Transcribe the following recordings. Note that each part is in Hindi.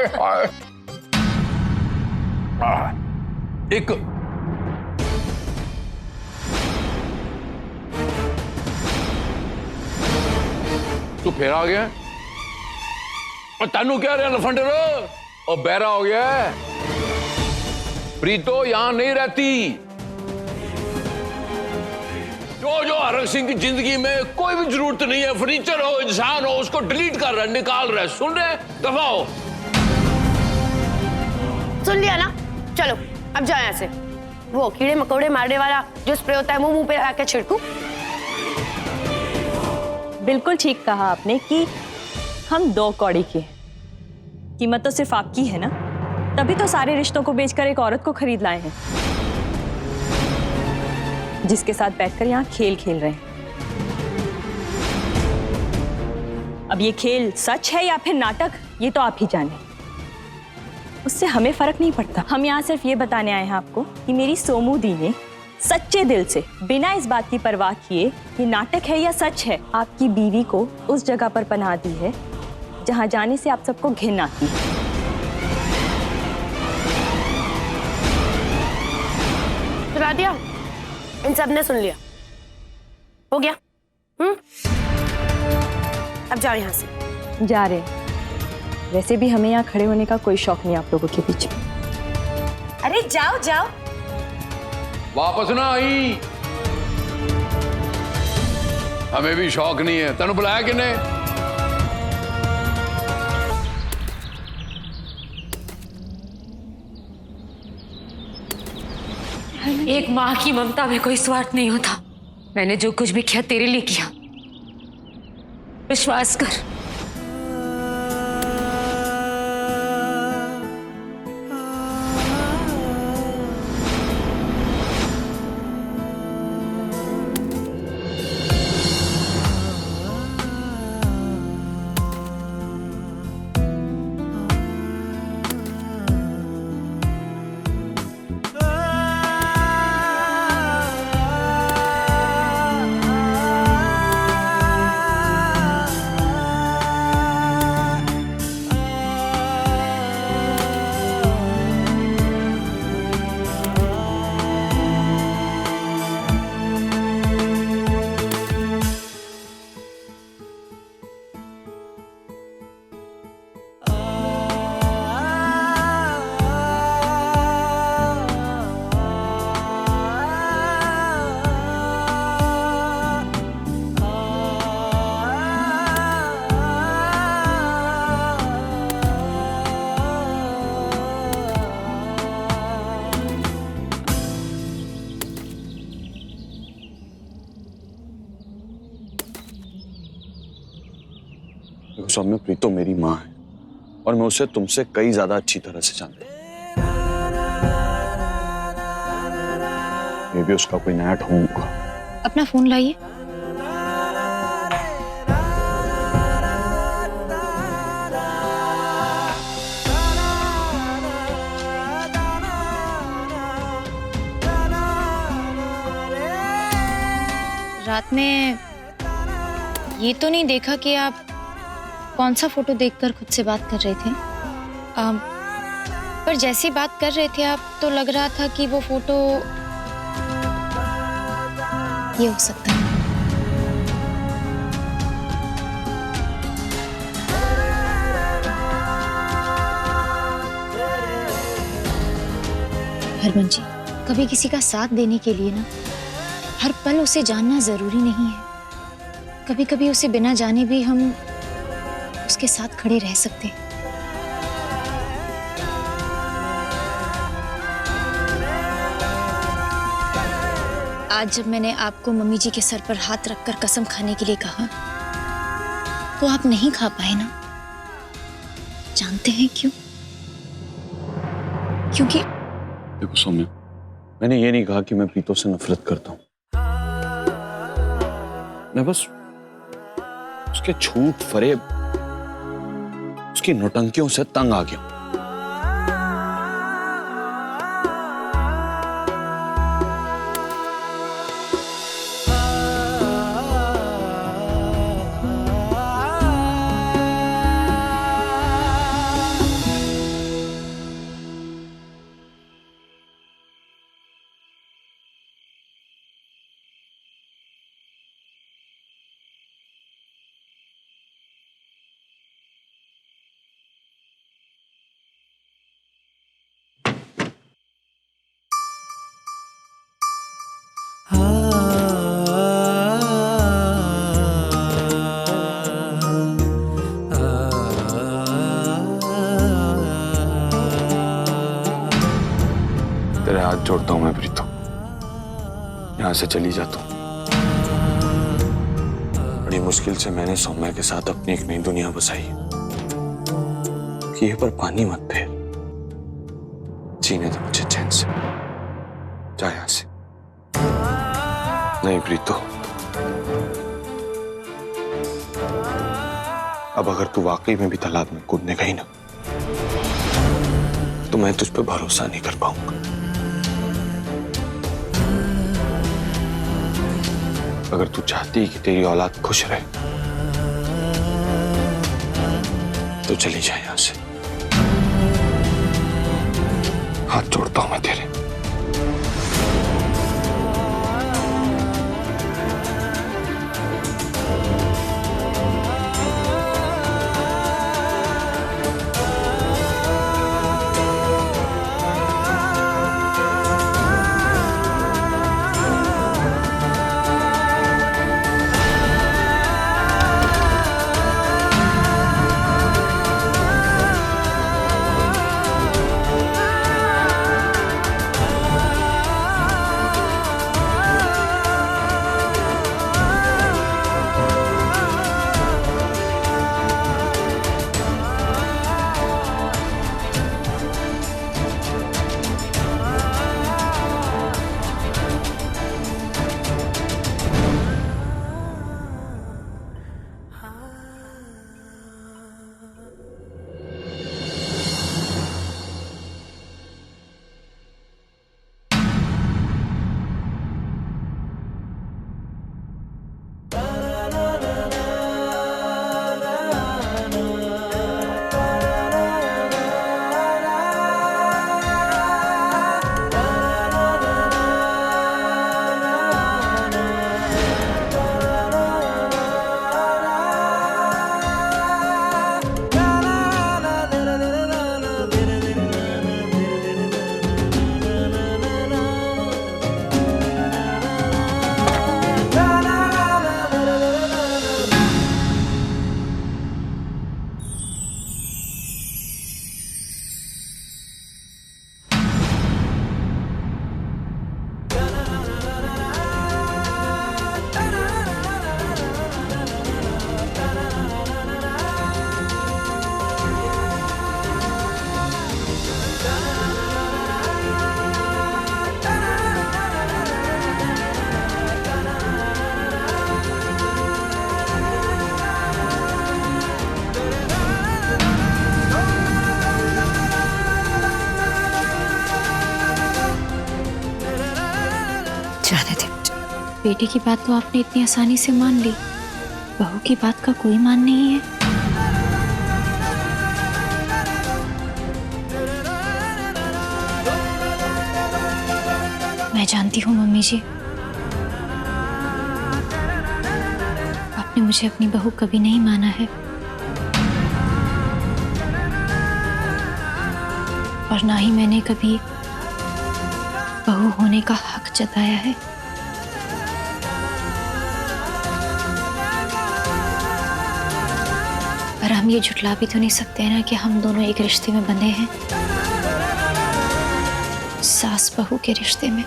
हाय। एक तू फिर आ गया और तेनू क्या रहा लफंडे और बहरा हो गया है। प्रीतो यहां नहीं रहती। जो हरक सिंह की जिंदगी में कोई भी जरूरत नहीं है, फर्नीचर हो इंसान हो, उसको डिलीट कर रहा है, निकाल रहा है। सुन रहे? दफा हो। सुन लिया ना, चलो अब जाओ यहाँ से। वो कीड़े मकोड़े मारने वाला जो स्प्रे होता है मुंह पे लगा के छिड़कू। बिल्कुल ठीक कहा आपने कि हम 2 कौड़ी के हैं। कीमत तो सिर्फ आपकी है ना, तभी तो सारे रिश्तों को बेचकर एक औरत को खरीद लाए हैं जिसके साथ बैठकर यहाँ खेल खेल रहे हैं। अब ये खेल सच है या फिर नाटक, ये तो आप ही जाने। उससे हमें फर्क नहीं पड़ता। हम यहाँ सिर्फ ये बताने आए हैं आपको कि मेरी सोमू दी ने सच्चे दिल से, बिना इस बात की परवाह किए कि नाटक है या सच है, आपकी बीवी को उस जगह पर पनाह दी है जहां जाने से आप सबको घिन आती है। सुना दिया? इन सब ने सुन लिया। हो गया? अब जाओ यहाँ से। जा रहे हैं। वैसे भी हमें यहाँ खड़े होने का कोई शौक नहीं आप लोगों के पीछे। अरे जाओ जाओ। वापस ना आई। हमें भी शौक नहीं है। तेनू बुलाया किने? एक माँ की ममता में कोई स्वार्थ नहीं होता। मैंने जो कुछ भी किया तेरे लिए किया, विश्वास कर। सौम्य, प्रीतो मेरी माँ है और मैं उसे तुमसे कई ज्यादा अच्छी तरह से जानता हूँ। ये भी उसका कोई नया ढोंग होगा। अपना फोन लाइए। रात में ये तो नहीं देखा कि आप कौन सा फोटो देखकर खुद से बात कर रहे थे, पर जैसी बात कर रहे थे आप तो लग रहा था कि वो फोटो ये हो सकता है। हरमन जी, कभी किसी का साथ देने के लिए ना हर पल उसे जानना जरूरी नहीं है। कभी कभी उसे बिना जाने भी हम उसके साथ खड़े रह सकते हैं। आज जब मैंने आपको मम्मी जी के सर पर हाथ रखकर कसम खाने के लिए कहा तो आप नहीं खा पाए ना। जानते हैं क्यों? क्योंकि देखो सौम्य, मैंने ये नहीं कहा कि मैं प्रीतो से नफरत करता हूं। मैं बस उसके झूठ फरेब, उसकी नौटंकियों से तंग आ गया। तेरे हाथ जोड़ता हूं मैं प्रीतो, यहां से चली जाता हूं। बड़ी मुश्किल से मैंने सौम्या के साथ अपनी एक नई दुनिया बसाई। ये पर पानी मत फेर, जीने दो मुझे चैन से। जा यहां से। नहीं प्रीतो, अब अगर तू वाकई में भी तालाब में कूदने गई ना, तो मैं तुझ पे भरोसा नहीं कर पाऊंगा। अगर तू चाहती कि तेरी औलाद खुश रहे, तो चली जाए यहां से। हाथ जोड़ता हूं मैं तेरे। जाने दे मुझे। बेटे की बात तो आपने इतनी आसानी से मान ली, बहू की बात का कोई मान नहीं है। मैं जानती हूँ मम्मी जी, आपने मुझे अपनी बहू कभी नहीं माना है, और ना ही मैंने कभी बहू होने का हक जताया है। पर हम ये झुठला भी तो नहीं सकते ना कि हम दोनों एक रिश्ते में बंधे हैं, सास बहू के रिश्ते में।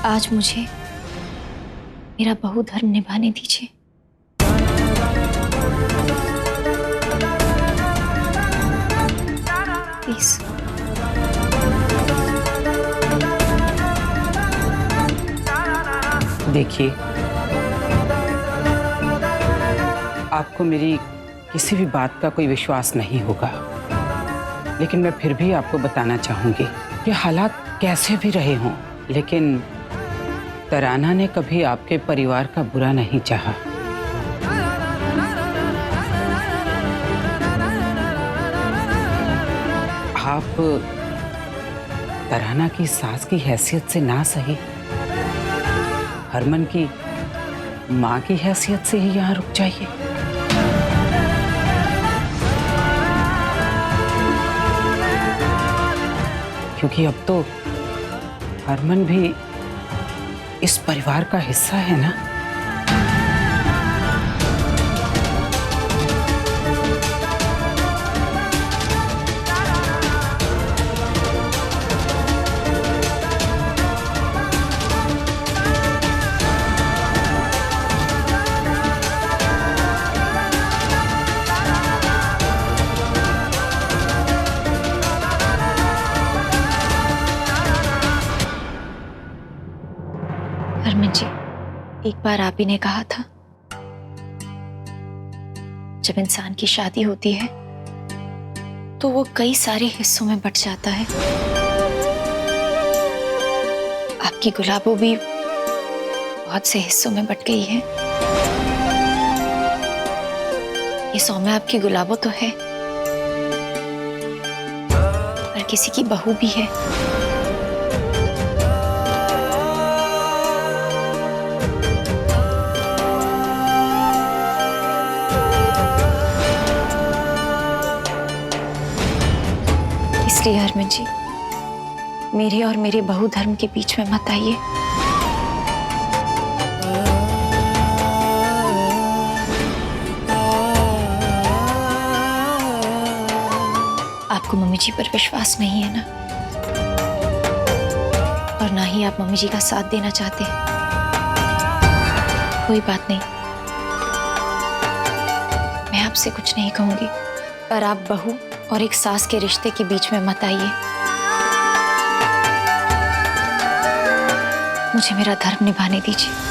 आज मुझे मेरा बहू धर्म निभाने दीजिए। प्लीज। देखिए, आपको मेरी किसी भी बात का कोई विश्वास नहीं होगा, लेकिन मैं फिर भी आपको बताना चाहूंगी कि हालात कैसे भी रहे हों, लेकिन तराना ने कभी आपके परिवार का बुरा नहीं चाहा। आप तराना की सास की हैसियत से ना सही, हरमन की माँ की हैसियत से ही यहाँ रुक जाइए। क्योंकि अब तो हरमन भी इस परिवार का हिस्सा है ना। हरमन जी, एक बार आप ही ने कहा था, जब इंसान की शादी होती है तो वो कई सारे हिस्सों में बट जाता है। आपकी गुलाबो भी बहुत से हिस्सों में बट गई है। ये सौम्या आपकी गुलाबो तो है, पर किसी की बहू भी है। इसलिए हरमन जी, मेरे और मेरे बहु धर्म के बीच में मत आइए। आपको मम्मी जी पर विश्वास नहीं है ना, और ना ही आप मम्मी जी का साथ देना चाहते हैं। कोई बात नहीं, मैं आपसे कुछ नहीं कहूंगी, पर आप बहू और एक सास के रिश्ते के बीच में मत आइए। मुझे मेरा धर्म निभाने दीजिए।